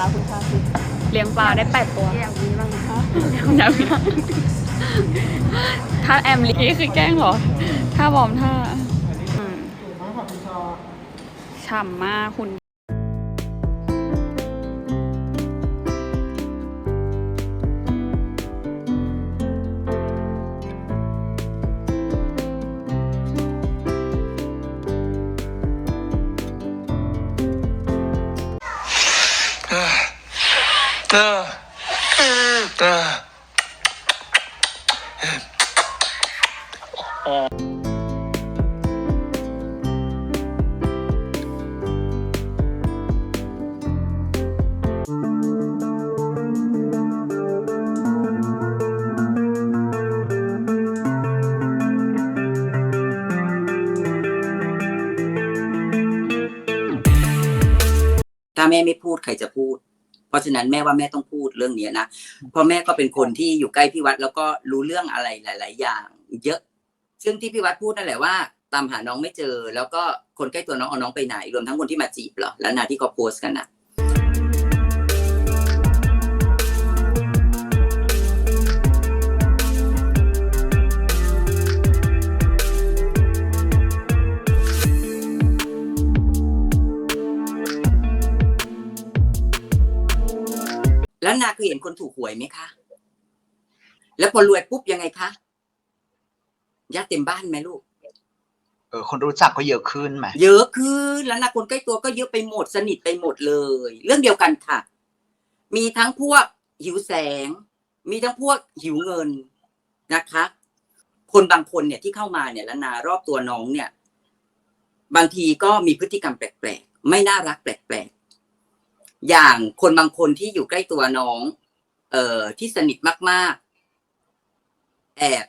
ระคุณค่าคือเลี้ยงปลาได้8 ตัว อยากมีบ้างนะคะถ้าแอมลีคือแกล้งเหรอถ้าบอมท่าฉ่ำมากคุณถ้าแม่ไม่พูดใครจะพูดเพราะฉะนั้นแม่ว่าแม่ต้องพูดเรื่องนี้นะเพราะแม่ก็เป็นคนที่อยู่ใกล้พี่วัดแล้วก็รู้เรื่องอะไรหลายๆอย่างเยอะซึ่งที่พี่วัดพูดนั่นแหละว่าตามหาน้องไม่เจอแล้วก็คนใกล้ตัวน้องเอาน้องไปไหนรวมทั้งคนที่มาจีบเหรอแล้วนาที่เขาโพสต์กันนะแล้วนาเคยเห็นคนถูกหวยไหมคะแล้วพอรวยปุ๊บยังไงคะญาติเต็มบ้านไหมลูกคนรู้จักก็เยอะขึ้นไหมเยอะขึ้นแล้วนะคนใกล้ตัวก็เยอะไปหมดสนิทไปหมดเลยเรื่องเดียวกันค่ะมีทั้งพวกหิวแสงมีทั้งพวกหิวเงินนะคะคนบางคนเนี่ยที่เข้ามาเนี่ยแล้วนารอบตัวน้องเนี่ยบางทีก็มีพฤติกรรมแปลกๆไม่น่ารักแปลกๆอย่างคนบางคนที่อยู่ใกล้ตัวน้องที่สนิทมากๆแอบ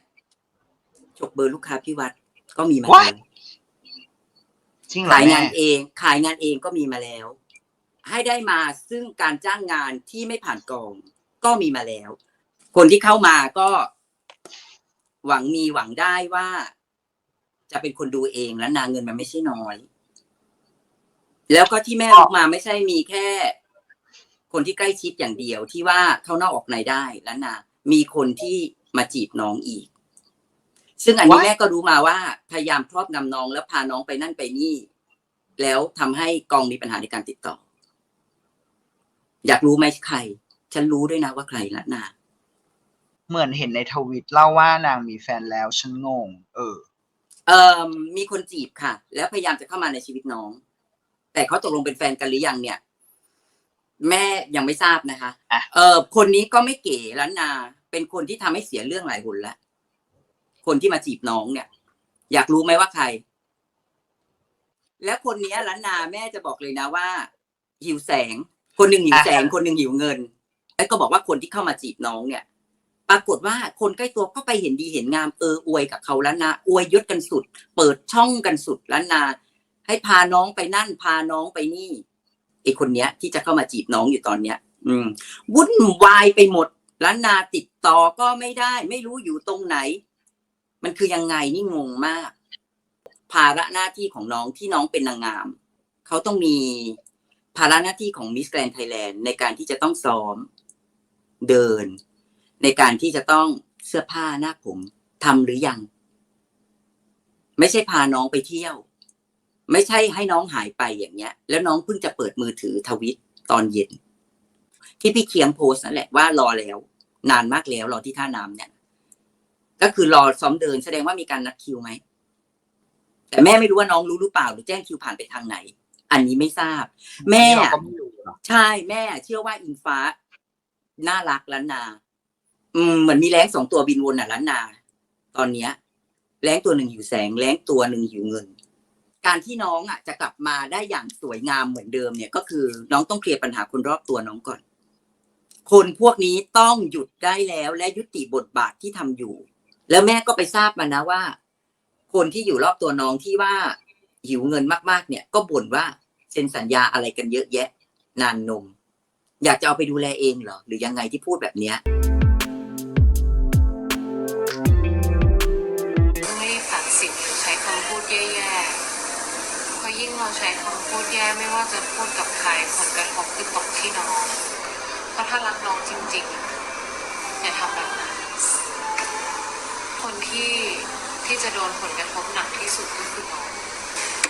ฉกเบอร์ลูกค้าพี่วัดก็มีมาแล้วขายงานเองก็มีมาแล้วให้ได้มาซึ่งการจ้างงานที่ไม่ผ่านกองก็มีมาแล้วคนที่เข้ามาก็หวังได้ว่าจะเป็นคนดูเองแล้วนาเงินมันไม่ใช่น้อยแล้วก็ที่แม่รู้มาไม่ใช่มีแค่คนที่ใกล้ชิดอย่างเดียวที่ว่าเข้านอกออกในได้แล้วนามีคนที่มาจีบน้องอีกซึ่งอันนี้แม่ก็รู้มาว่าพยายามครอบงำน้องแล้วพาน้องไปนั่นไปนี่แล้วทำให้กองมีปัญหาในการติดต่ออยากรู้ไหมใครฉันรู้ด้วยนะว่าใครละนาเหมือนเห็นในทวิตเล่าว่านางมีแฟนแล้วฉันงงมีคนจีบค่ะแล้วพยายามจะเข้ามาในชีวิตน้องแต่เขาตกลงเป็นแฟนกันหรือยังเนี่ยแม่ยังไม่ทราบนะคะคนนี้ก็ไม่เก๋ละนาเป็นคนที่ทำให้เสียเรื่องหลายหนแล้วคนที่มาจีบน้องเนี่ยอยากรู้ไหมว่าใครและคนนี้ล้านนาแม่จะบอกเลยนะว่าหิวแสงคนหนึ่งหิวแสงคนหนึ่งหิวเงินแล้วก็บอกว่าคนที่เข้ามาจีบน้องเนี่ยปรากฏว่าคนใกล้ตัวก็ไปเห็นดีเห็นงามอวยกับเขาล้านนาอวยยศกันสุดเปิดช่องกันสุดล้านนาให้พาน้องไปนั่นพาน้องไปนี่ไอ้คนเนี้ยที่จะเข้ามาจีบน้องอยู่ตอนเนี้ยวุ่นวายไปหมดล้านนาติดต่อก็ไม่ได้ไม่รู้อยู่ตรงไหนมันคือยังไงนี่งงมากภาระหน้าที่ของน้องที่น้องเป็นนางงามเขาต้องมีภาระหน้าที่ของมิสแกรนด์ไทยแลนด์ในการที่จะต้องซ้อมเดินในการที่จะต้องเสื้อผ้าหน้าผมทำหรือยังไม่ใช่พาน้องไปเที่ยวไม่ใช่ให้น้องหายไปอย่างเงี้ยแล้วน้องเพิ่งจะเปิดมือถือทวิตตอนเย็นที่พี่เคียงโพสนั่นแหละว่ารอแล้วนานมากแล้วรอที่ท่าน้ำเนี่ยก็คือรอซ้อมเดินแสดงว่ามีการนัดคิวไหมแต่แม่ไม่รู้ว่าน้องรู้หรือเปล่าหรือแจ้งคิวผ่านไปทางไหนอันนี้ไม่ทราบแม่ใช่แม่เชื่อว่าอิงฟ้าน่ารักล้านนาเหมือนมีแร้ง2 ตัวบินวนล้านนาตอนเนี้ยแร้งตัวหนึ่งหิวแสงแร้งตัวหนึ่งหิวเงินการที่น้องจะกลับมาได้อย่างสวยงามเหมือนเดิมเนี่ยก็คือน้องต้องเคลียร์ปัญหาคนรอบตัวน้องก่อนคนพวกนี้ต้องหยุดได้แล้วและยุติบทบาทที่ทำอยู่แล้วแม่ก็ไปทราบมานะว่าคนที่อยู่รอบตัวน้องที่ว่าหิวเงินมากๆเนี่ยก็บ่นว่าเซ็นสัญญาอะไรกันเยอะแยะนานนมอยากจะเอาไปดูแลเองเหรอหรือยังไงที่พูดแบบเนี้ยไม่ตัดสินหรือใช้คำพูดแย่ๆเพราะยิ่ง เราใช้คำพูดแย่ไม่ว่าจะพูดกับใครผลกระทบคือตกที่น้องเพราะถ้ารักน้องจริงๆอย่าทำแบบนั้นคนที่จะโดนผลกระทบหนักที่สุดก็คือน้อง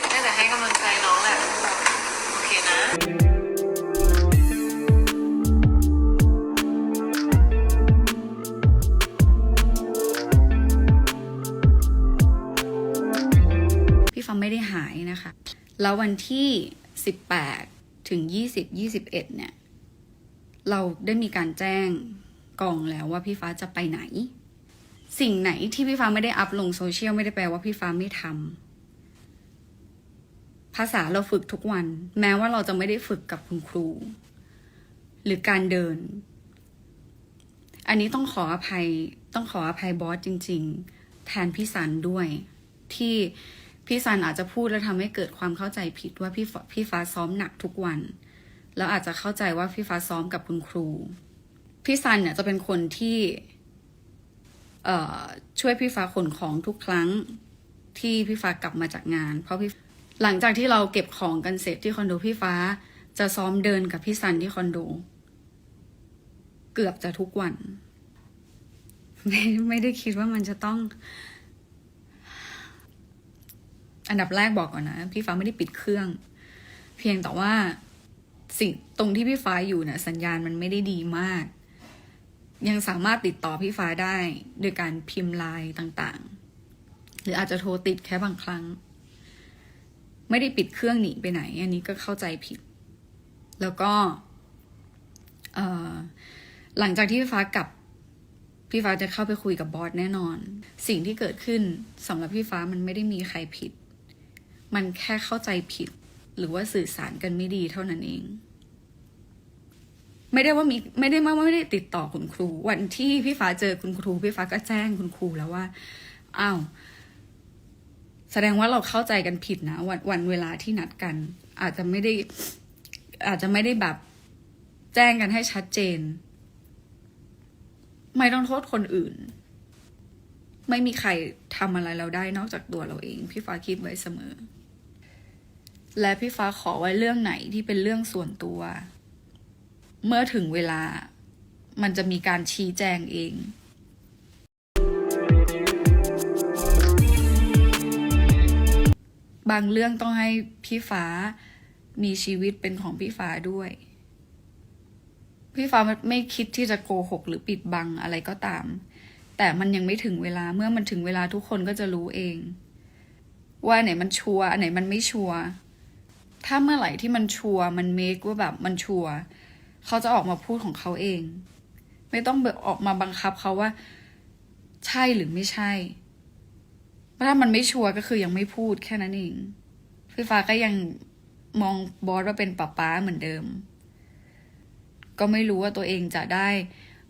ได้แต่ให้กำลังใจน้องแหละโอเคนะ พี่ฟ้าไม่ได้หายนะคะ แล้ววันที่18ถึง21เนี่ยเราได้มีการแจ้งกองแล้วว่าพี่ฟ้าจะไปไหนสิ่งไหนที่พี่ฟ้าไม่ได้อัพลงโซเชียลไม่ได้แปลว่าพี่ฟ้าไม่ทำภาษาเราฝึกทุกวันแม้ว่าเราจะไม่ได้ฝึกกับคุณครูหรือการเดินอันนี้ต้องขออภัยบอสจริงๆแทนพี่สันด้วยที่พี่สันอาจจะพูดแล้วทำให้เกิดความเข้าใจผิดว่าพี่ฟ้าซ้อมหนักทุกวันแล้วอาจจะเข้าใจว่าพี่ฟ้าซ้อมกับคุณครูพี่สันเนี่ยจะเป็นคนที่ช่วยพี่ฟ้าขนของทุกครั้งที่พี่ฟ้ากลับมาจากงานเพราะหลังจากที่เราเก็บของกันเสร็จที่คอนโดพี่ฟ้าจะซ้อมเดินกับพี่สันที่คอนโดเกือบจะทุกวันไม่ได้คิดว่ามันจะต้องอันดับแรกบอกก่อนนะพี่ฟ้าไม่ได้ปิดเครื่องเพียงแต่ว่าสิ่งตรงที่พี่ฟ้าอยู่เนี่ยสัญญาณมันไม่ได้ดีมากยังสามารถติดต่อพี่ฟ้าได้โดยการพิมพ์ไลน์ต่างๆหรืออาจจะโทรติดแค่บางครั้งไม่ได้ปิดเครื่องหนีไปไหนอันนี้ก็เข้าใจผิดแล้วก็หลังจากที่พี่ฟ้ากลับพี่ฟ้าจะเข้าไปคุยกับบอสแน่นอนสิ่งที่เกิดขึ้นสำหรับพี่ฟ้ามันไม่ได้มีใครผิดมันแค่เข้าใจผิดหรือว่าสื่อสารกันไม่ดีเท่านั้นเองไม่ได้ติดต่อคุณครูวันที่พี่ฟ้าเจอคุณครูพี่ฟ้าก็แจ้งคุณครูแล้วว่าอ้าวแสดงว่าเราเข้าใจกันผิดนะวันเวลาที่นัดกันอาจจะไม่ได้แบบแจ้งกันให้ชัดเจนไม่ต้องโทษคนอื่นไม่มีใครทำอะไรเราได้นอกจากตัวเราเองพี่ฟ้าคิดไว้เสมอและพี่ฟ้าขอไว้เรื่องไหนที่เป็นเรื่องส่วนตัวเมื่อถึงเวลามันจะมีการชี้แจงเองบางเรื่องต้องให้พี่ฟ้ามีชีวิตเป็นของพี่ฟ้าด้วยพี่ฟ้าไม่คิดที่จะโกหกหรือปิดบังอะไรก็ตามแต่มันยังไม่ถึงเวลาเมื่อมันถึงเวลาทุกคนก็จะรู้เองว่าไหนมันชัวร์อันไหนมันไม่ชัวร์ถ้าเมื่อไหร่ที่มันชัวร์มันเมคว่าแบบมันชัวร์เขาจะออกมาพูดของเขาเองไม่ต้องออกมาบังคับเขาว่าใช่หรือไม่ใช่ถ้ามันไม่ชัวร์ก็คือยังไม่พูดแค่นั้นเองพี่ฟ้าก็ยังมองบอสว่าเป็นป๊าเหมือนเดิมก็ไม่รู้ว่าตัวเองจะได้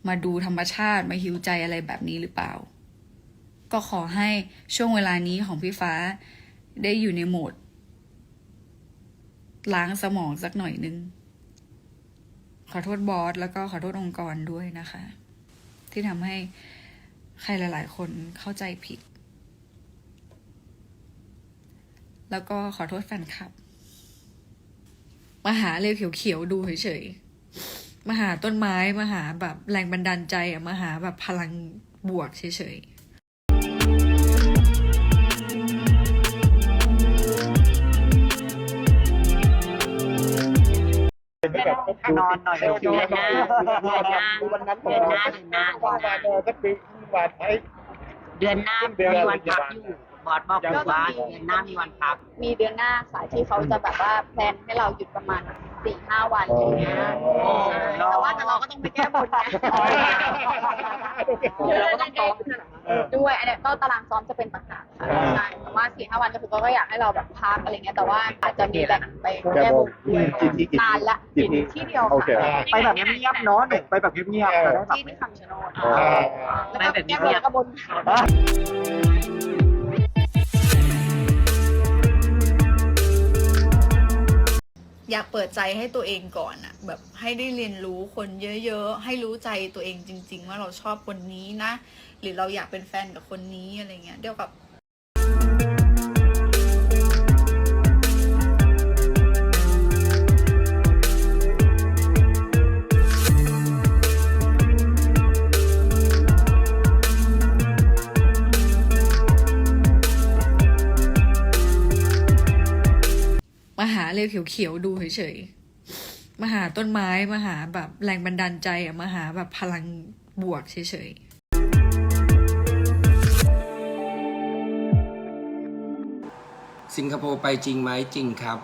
มาดูธรรมชาติมาหิวใจอะไรแบบนี้หรือเปล่าก็ขอให้ช่วงเวลานี้ของพี่ฟ้าได้อยู่ในโหมดล้างสมองสักหน่อยนึงขอโทษบอสแล้วก็ขอโทษองค์กรด้วยนะคะที่ทำให้ใครหลายๆคนเข้าใจผิดแล้วก็ขอโทษแฟนคลับมาหาเลยเขียวๆดูเฉยๆมาหาต้นไม้มาหาแบบแรงบันดาลใจมาหาแบบพลังบวกเฉยๆนอนหน่อยเดือนหน้าเดือนหน้ามีวันพักอยู่บอสบอกว่าเดือนหน้ามีวันพักมีเดือนหน้าค่ะที่เขาจะแบบว่าแพลนให้เราหยุดประมาณ 4-5 วันอย่างเงี้ยแต่ว่าเราก็ต้องไปแก้บนไงเราก็ต้องซ้อมด้วยอันนี้ก็ตารางซ้อมจะเป็นต่างหากค่ะใช่แต่ว่า 4-5 วันก็คือก็อยากให้เราแบบพักอะไรเงี้ยแต่ว่าอาจจะมีแบบไปแก้บนนานละที่เดียวค่ะไปแบบเงียบๆเนาะหนูไปแบบเงียบๆที่คำชะโนดแล้วก็แก้บนกระบนอยากเปิดใจให้ตัวเองก่อนอะแบบให้ได้เรียนรู้คนเยอะๆให้รู้ใจตัวเองจริงๆว่าเราชอบคนนี้นะหรือเราอยากเป็นแฟนกับคนนี้อะไรเงี้ยเดี๋ยวกับ มาหาอะไรเขียวๆดูเฉยๆมาหาต้นไม้มาหาแบบแรงบันดาลใจอะมาหาแบบพลังบวกเฉยๆ สิงคโปร์ไปจริงไหมจริงครับ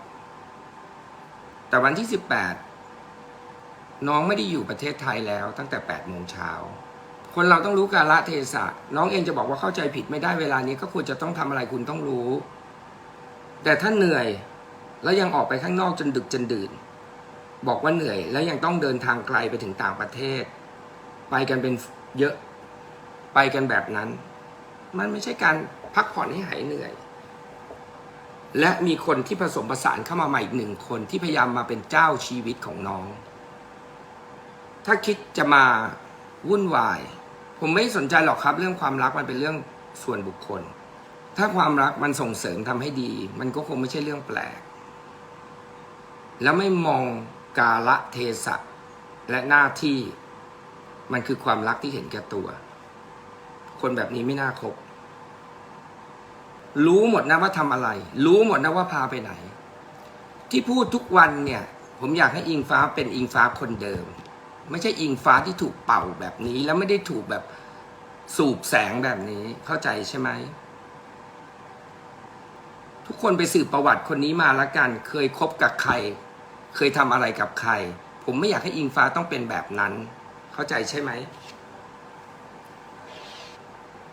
แต่วันที่18น้องไม่ได้อยู่ประเทศไทยแล้วตั้งแต่8 โมงเช้าคนเราต้องรู้กาลเทศะน้องเองจะบอกว่าเข้าใจผิดไม่ได้เวลานี้ก็ควรจะต้องทำอะไรคุณต้องรู้ แต่ถ้าเหนื่อยแล้วยังออกไปข้างนอกจนดึกจนดื่นบอกว่าเหนื่อยแล้วยังต้องเดินทางไกลไปถึงต่างประเทศไปกันเป็นเยอะไปกันแบบนั้นมันไม่ใช่การพักผ่อนให้หายเหนื่อยและมีคนที่ผสมผสานเข้ามาใหม่อีก1 คนที่พยายามมาเป็นเจ้าชีวิตของน้องถ้าคิดจะมาวุ่นวายผมไม่สนใจหรอกครับเรื่องความรักมันเป็นเรื่องส่วนบุคคลถ้าความรักมันส่งเสริมทำให้ดีมันก็คงไม่ใช่เรื่องแปลกแล้วไม่มองกาลเทศะและหน้าที่มันคือความรักที่เห็นแก่ตัวคนแบบนี้ไม่น่าคบรู้หมดนะว่าทำอะไรรู้หมดนะว่าพาไปไหนที่พูดทุกวันเนี่ยผมอยากให้อิงฟ้าเป็นอิงฟ้าคนเดิมไม่ใช่อิงฟ้าที่ถูกเป่าแบบนี้แล้วไม่ได้ถูกแบบสูบแสงแบบนี้เข้าใจใช่ไหมทุกคนไปสืบประวัติคนนี้มาแล้วกันเคยคบกับใครเคยทำอะไรกับใครผมไม่อยากให้อิงฟ้าต้องเป็นแบบนั้นเข้าใจใช่ไหม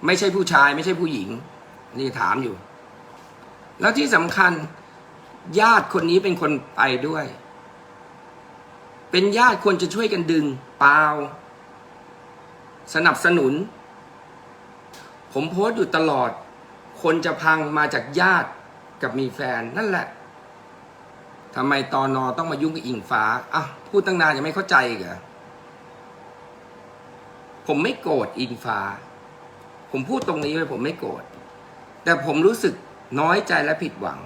ไม่ใช่ผู้ชายไม่ใช่ผู้หญิงนี่ถามอยู่แล้วที่สำคัญญาติคนนี้เป็นคนไปด้วยเป็นญาติควรจะช่วยกันดึงเปล่าสนับสนุนผมโพสต์อยู่ตลอดคนจะพังมาจากญาติกับมีแฟนนั่นแหละทำไมตน.ต้องมายุ่งกับอิงฟ้าอ่ะพูดตั้งนานยังไม่เข้าใจอีกเหรอผมไม่โกรธอิงฟ้าผมพูดตรงนี้เลยผมไม่โกรธแต่ผมรู้สึกน้อยใจและผิดหวัง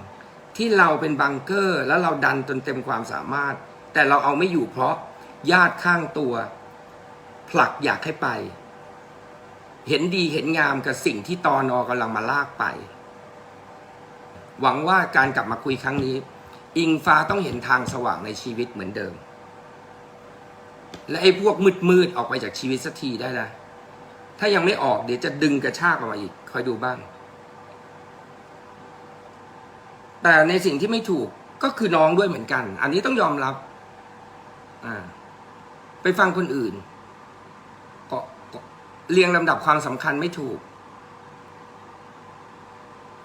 ที่เราเป็นบังเกอร์แล้วเราดันจนเต็มความสามารถแต่เราเอาไม่อยู่เพราะญาติข้างตัวผลักอยากให้ไปเห็นดีเห็นงามกับสิ่งที่ตน.กำลังมาลากไปหวังว่าการกลับมาคุยครั้งนี้อิงฟ้าต้องเห็นทางสว่างในชีวิตเหมือนเดิมและไอ้พวกมืดๆออกไปจากชีวิตสักทีได้นะถ้ายังไม่ออกเดี๋ยวจะดึงกระชากออกมาอีกคอยดูบ้างแต่ในสิ่งที่ไม่ถูกก็คือน้องด้วยเหมือนกันอันนี้ต้องยอมรับไปฟังคนอื่นก็เรียงลำดับความสำคัญไม่ถูก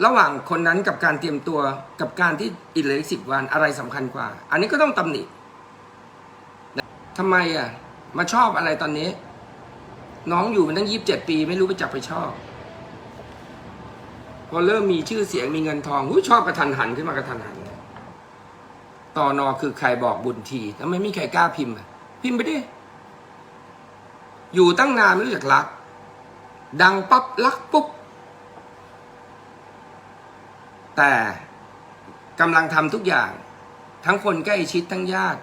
ระหว่างคนนั้นกับการเตรียมตัวกับการที่อีกเลย10 วันอะไรสำคัญกว่าอันนี้ก็ต้องตำหนิทำไมมาชอบอะไรตอนนี้น้องอยู่มาตั้ง27 ปีไม่รู้ไปจับไปชอบพอเริ่มมีชื่อเสียงมีเงินทองชอบกระทันหันขึ้นมากระทันหันตน.คือใครบอกบุญทีทำไมไม่ใครกล้าพิมพ์พิมพ์ไปดิอยู่ตั้งนานไม่รู้จักรักดังปั๊บรักปุ๊บแต่กำลังทำทุกอย่างทั้งคนใกล้ชิดทั้งญาติ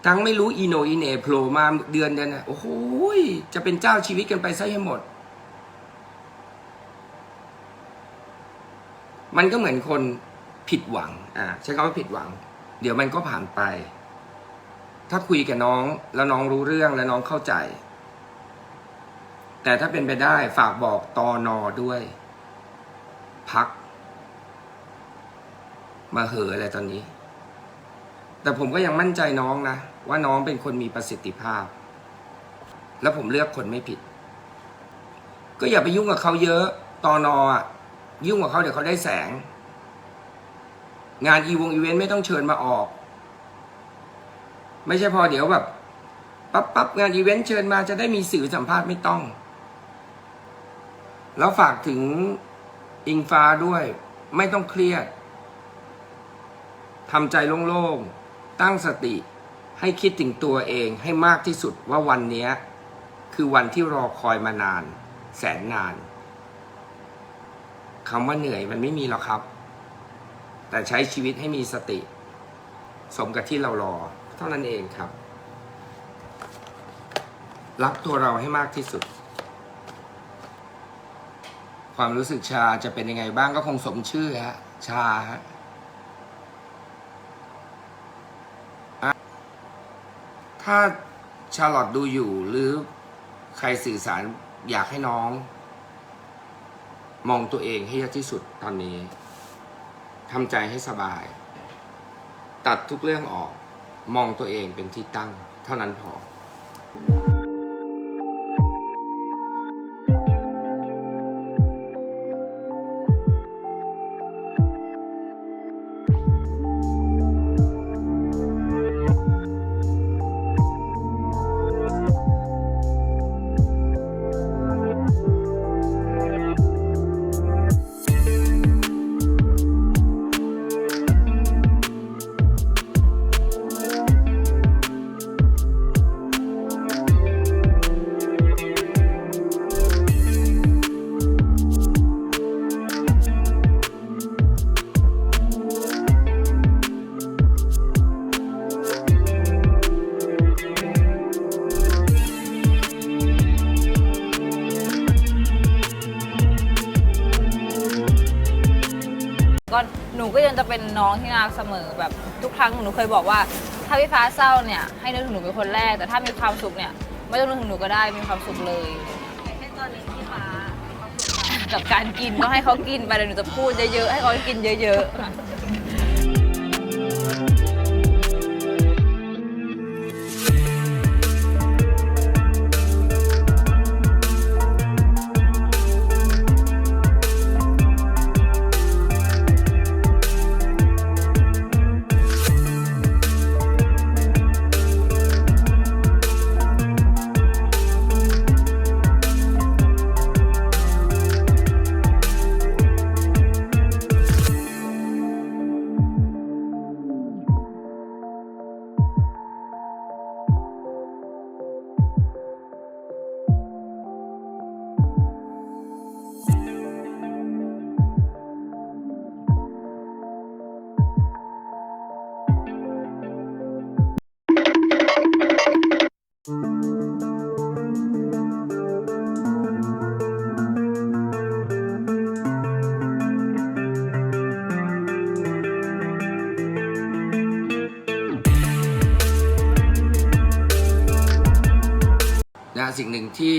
ทั้งไม่รู้อีโนอีเน่โผล่มาเดือนนะโอ้โหจะเป็นเจ้าชีวิตกันไปซะให้หมดมันก็เหมือนคนผิดหวังใช้คำว่าผิดหวังเดี๋ยวมันก็ผ่านไปถ้าคุยกับน้องแล้วน้องรู้เรื่องแล้วน้องเข้าใจแต่ถ้าเป็นไปได้ฝากบอกตน.ด้วยพักมาเหอะอะไรตอนนี้แต่ผมก็ยังมั่นใจน้องนะว่าน้องเป็นคนมีประสิทธิภาพแล้วผมเลือกคนไม่ผิดก็อย่าไปยุ่งกับเขาเยอะตน.ยุ่งกับเขาเดี๋ยวเขาได้แสงงานอีเวนต์ไม่ต้องเชิญมาออกไม่ใช่พอเดี๋ยวแบบปั๊บงานอีเวนต์เชิญมาจะได้มีสื่อสัมภาษณ์ไม่ต้องแล้วฝากถึงอิงฟ้าด้วยไม่ต้องเครียดทำใจโล่งๆตั้งสติให้คิดถึงตัวเองให้มากที่สุดว่าวันนี้คือวันที่รอคอยมานานแสนนานคำว่าเหนื่อยมันไม่มีหรอกครับแต่ใช้ชีวิตให้มีสติสมกับที่เรารอเท่านั้นเองครับรักตัวเราให้มากที่สุดความรู้สึกชาจะเป็นยังไงบ้างก็คงสมชื่อฮะชาฮะ ถ้าชาร์ลอตดูอยู่หรือใครสื่อสารอยากให้น้อง มองตัวเองให้เยอะที่สุดตอนนี้ทำใจให้สบาย ตัดทุกเรื่องออกมองตัวเองเป็นที่ตั้งเท่านั้นพอ ก็หนูก็ยังจะเป็นน้องที่น่ารักเสมอแบบทุกครั้งหนูเคยบอกว่าถ้าพี่ฟ้าเศร้าเนี่ยให้นึกถึงหนูเป็นคนแรกแต่ถ้ามีความสุขเนี่ยไม่ต้องนึกถึงหนูก็ได้มีความสุขเลยให้ตอนนี้พี่ฟ้ากับการกินก็ให้เขากินไปเดี๋ยวหนูจะพูดเยอะๆให้เขากินเยอะๆสิ่งหนึ่งที่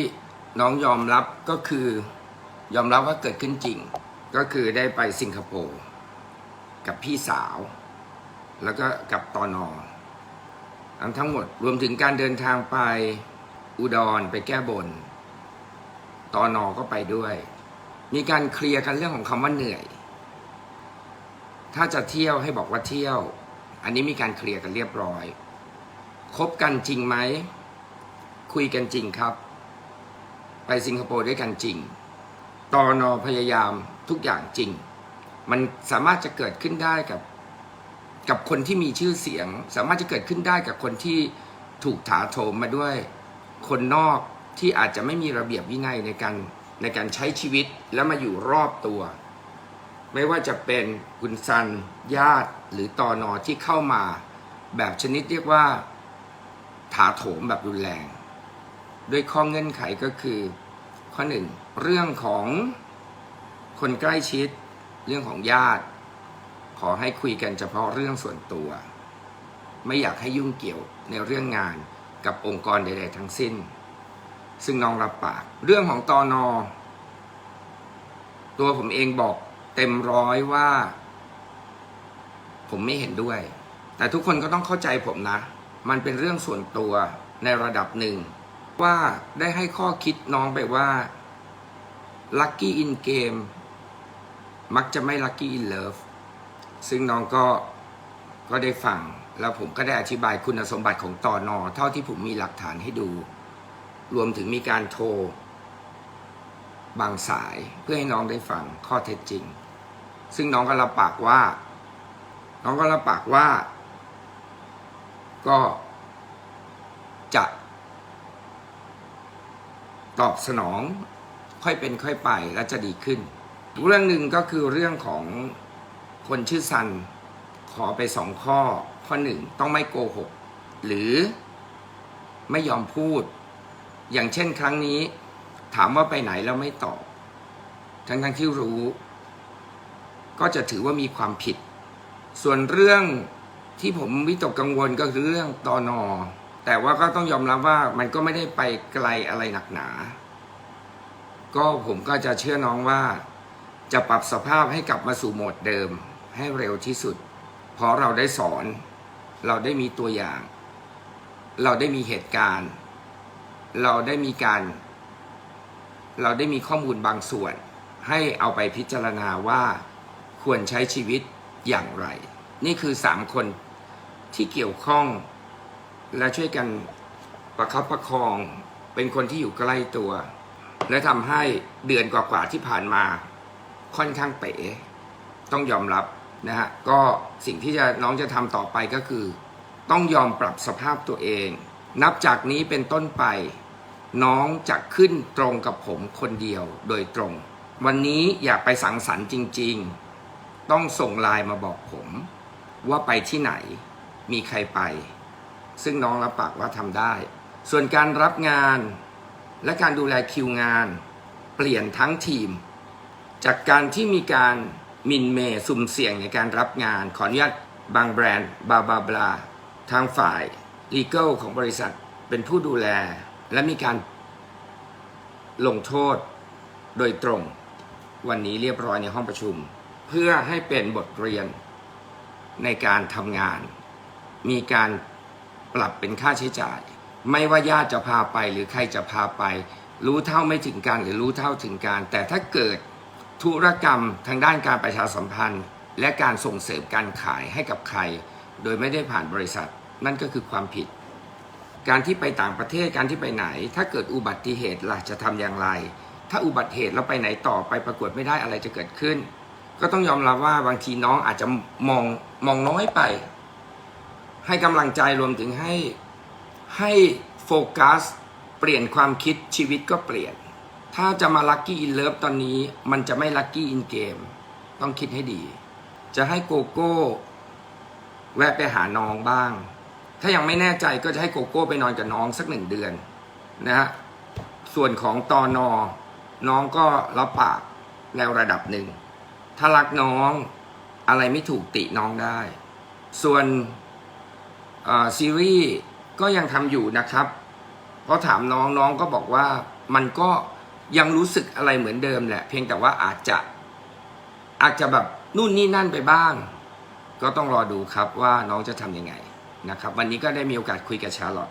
น้องยอมรับก็คือยอมรับว่าเกิดขึ้นจริงก็คือได้ไปสิงคโปร์กับพี่สาวแล้วก็กับตน.ทั้งหมดรวมถึงการเดินทางไปอุดรไปแก้บนตน.ก็ไปด้วยมีการเคลียร์กันเรื่องของคำว่าเหนื่อยถ้าจะเที่ยวให้บอกว่าเที่ยวอันนี้มีการเคลียร์กันเรียบร้อยคบกันจริงไหมคุยกันจริงครับไปสิงคโปร์ด้วยกันจริงตน.พยายามทุกอย่างจริงมันสามารถจะเกิดขึ้นได้กับคนที่มีชื่อเสียงสามารถจะเกิดขึ้นได้กับคนที่ถูกถาโถมมาด้วยคนนอกที่อาจจะไม่มีระเบียบวินัยในการใช้ชีวิตแล้วมาอยู่รอบตัวไม่ว่าจะเป็นคุณซันญาติหรือตน.ที่เข้ามาแบบชนิดเรียกว่าถาโถมแบบรุนแรงด้วยข้อเงื่อนไขก็คือข้อหนึ่งเรื่องของคนใกล้ชิดเรื่องของญาติขอให้คุยกันเฉพาะเรื่องส่วนตัวไม่อยากให้ยุ่งเกี่ยวในเรื่องงานกับองค์กรใดๆทั้งสิ้นซึ่งน้องรับปากเรื่องของตน.ตัวผมเองบอกเต็มร้อยว่าผมไม่เห็นด้วยแต่ทุกคนก็ต้องเข้าใจผมนะมันเป็นเรื่องส่วนตัวในระดับหนึ่งว่าได้ให้ข้อคิดน้องไปว่า Lucky in Game มักจะไม่ Lucky in Love ซึ่งน้องก็ได้ฟังแล้วผมก็ได้อธิบายคุณสมบัติของตน.เท่าที่ผมมีหลักฐานให้ดูรวมถึงมีการโทรบางสายเพื่อให้น้องได้ฟังข้อเท็จจริงซึ่งน้องก็รับปากว่าก็จะตอบสนองค่อยเป็นค่อยไปและจะดีขึ้นอีกเรื่องหนึ่งก็คือเรื่องของคนชื่อซันขอไป2 ข้อข้อ1ต้องไม่โกหกหรือไม่ยอมพูดอย่างเช่นครั้งนี้ถามว่าไปไหนแล้วไม่ตอบทั้งที่รู้ก็จะถือว่ามีความผิดส่วนเรื่องที่ผมวิตกกังวลก็คือเรื่องตน.ท แต่ว่าก็ต้องยอมรับว่ามันก็ไม่ได้ไปไกลอะไรหนักหนา ก็ผมก็จะเชื่อน้องว่าจะปรับสภาพให้กลับมาสู่โหมดเดิมให้เร็วที่สุด เพราะเราได้สอน เราได้มีตัวอย่าง เราได้มีเหตุการณ์ เราได้มีข้อมูลบางส่วนให้เอาไปพิจารณาว่าควรใช้ชีวิตอย่างไร นี่คือ3คนที่เกี่ยวข้องและช่วยกันประคับประคองเป็นคนที่อยู่ใกล้ตัว และทำให้เดือนกว่าๆที่ผ่านมาค่อนข้างเป๋ต้องยอมรับนะฮะก็สิ่งที่น้องจะทำต่อไปก็คือต้องยอมปรับสภาพตัวเองนับจากนี้เป็นต้นไปน้องจะขึ้นตรงกับผมคนเดียวโดยตรงวันนี้อยากไปสังสรรค์จริงๆต้องส่งไลน์มาบอกผมว่าไปที่ไหนมีใครไปซึ่งน้องรับปากว่าทำได้ส่วนการรับงานและการดูแลคิวงานเปลี่ยนทั้งทีมจากการที่มีการหมิ่นเมย์สุ่มเสี่ยงในการรับงานขออนุญาตบางแบรนด์บลาทางฝ่าย legal ของบริษัทเป็นผู้ดูแลและมีการลงโทษโดยตรงวันนี้เรียบร้อยในห้องประชุมเพื่อให้เป็นบทเรียนในการทำงานมีการปรับเป็นค่าใช้จ่ายไม่ว่าญาติจะพาไปหรือใครจะพาไปรู้เท่าไม่ถึงการหรือรู้เท่าถึงการแต่ถ้าเกิดธุรกรรมทางด้านการประชาสัมพันธ์และการส่งเสริมการขายให้กับใครโดยไม่ได้ผ่านบริษัทนั่นก็คือความผิดการที่ไปต่างประเทศการที่ไปไหนถ้าเกิดอุบัติเหตุล่ะจะทำอย่างไรถ้าอุบัติเหตุแล้วไปไหนต่อไปประกวดไม่ได้อะไรจะเกิดขึ้นก็ต้องยอมรับว่าบางทีน้องอาจจะมองน้อยไปให้กำลังใจรวมถึงให้โฟกัสเปลี่ยนความคิดชีวิตก็เปลี่ยนถ้าจะมาลัคกี้อินเลิฟตอนนี้มันจะไม่ลัคกี้อินเกมต้องคิดให้ดีจะให้โกโก้แวะไปหาน้องบ้างถ้ายังไม่แน่ใจก็จะให้โกโก้ไปนอนกับน้องสัก1 เดือนนะฮะส่วนของตอนน้องก็รับปากในระดับหนึ่งถ้ารักน้องอะไรไม่ถูกติน้องได้ส่วนซีรีส์ก็ยังทำอยู่นะครับเพราะถามน้องก็บอกว่ามันก็ยังรู้สึกอะไรเหมือนเดิมแหละเพียงแต่ว่าอาจจะแบบนู่นนี่นั่นไปบ้างก็ต้องรอดูครับว่าน้องจะทำยังไงนะครับวันนี้ก็ได้มีโอกาสคุยกับชาร์ลอต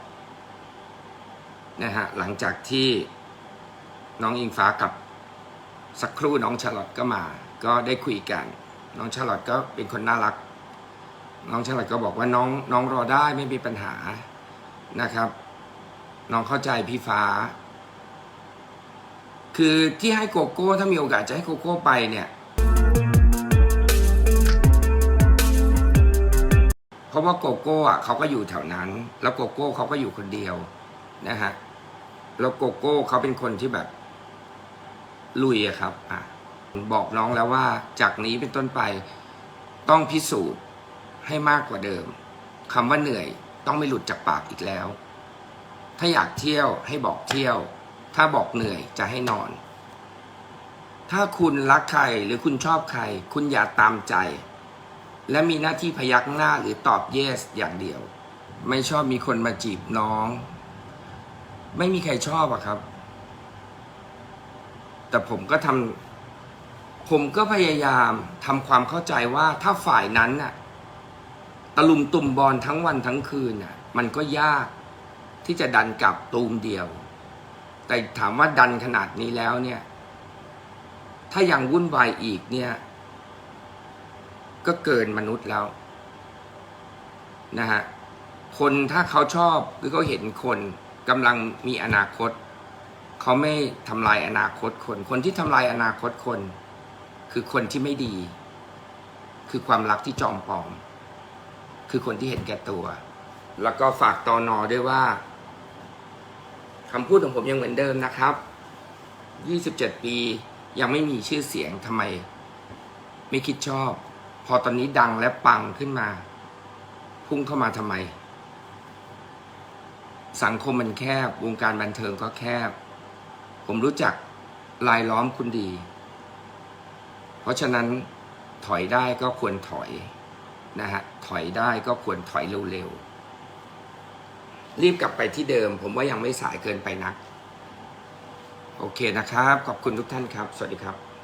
นะฮะหลังจากที่น้องอิงฟ้ากับสักครู่น้องชาร์ลอตก็มาก็ได้คุยกันน้องชาร์ลอตก็เป็นคนน่ารักน้องชาร์ลอตก็บอกว่าน้องรอได้ไม่มีปัญหานะครับน้องเข้าใจพี่ฟ้าคือที่ให้โกโก้ถ้ามีโอกาสจะให้โกโก้ไปเนี่ยเพราะว่าโกโก้เขาก็อยู่แถวนั้นแล้วโกโก้เขาก็อยู่คนเดียวนะฮะแล้วโกโก้เขาเป็นคนที่แบบลุยอะครับบอกน้องแล้วว่าจากนี้เป็นต้นไปต้องพิสูจน์ให้มากกว่าเดิมคำว่าเหนื่อยต้องไม่หลุดจากปากอีกแล้วถ้าอยากเที่ยวให้บอกเที่ยวถ้าบอกเหนื่อยจะให้นอนถ้าคุณรักใครหรือคุณชอบใครคุณอย่าตามใจและมีหน้าที่พยักหน้าหรือตอบ yes อย่างเดียวไม่ชอบมีคนมาจีบน้องไม่มีใครชอบอะครับแต่ผมก็พยายามทำความเข้าใจว่าถ้าฝ่ายนั้นน่ะตะลุมตุ่มบอลทั้งวันทั้งคืนน่ะมันก็ยากที่จะดันกลับตูมเดียวแต่ถามว่าดันขนาดนี้แล้วเนี่ยถ้ายังวุ่นวายอีกเนี่ยก็เกินมนุษย์แล้วนะฮะคนถ้าเขาชอบหรือเขาเห็นคนกำลังมีอนาคตเขาไม่ทำลายอนาคตคนที่ทำลายอนาคตคนคือคนที่ไม่ดีคือความรักที่จอมปลอมคือคนที่เห็นแก่ตัวแล้วก็ฝากตน.ด้วยว่าคำพูดของผมยังเหมือนเดิมนะครับ27 ปียังไม่มีชื่อเสียงทำไมไม่คิดชอบพอตอนนี้ดังและปังขึ้นมาพุ่งเข้ามาทำไมสังคมมันแคบวงการบันเทิงก็แคบผมรู้จักรายล้อมคุณดีเพราะฉะนั้นถอยได้ก็ควรถอยนะฮะถอยได้ก็ควรถอยเร็วๆ รีบกลับไปที่เดิม ผมว่ายังไม่สายเกินไปนัก โอเคนะครับ ขอบคุณทุกท่านครับ สวัสดีครับ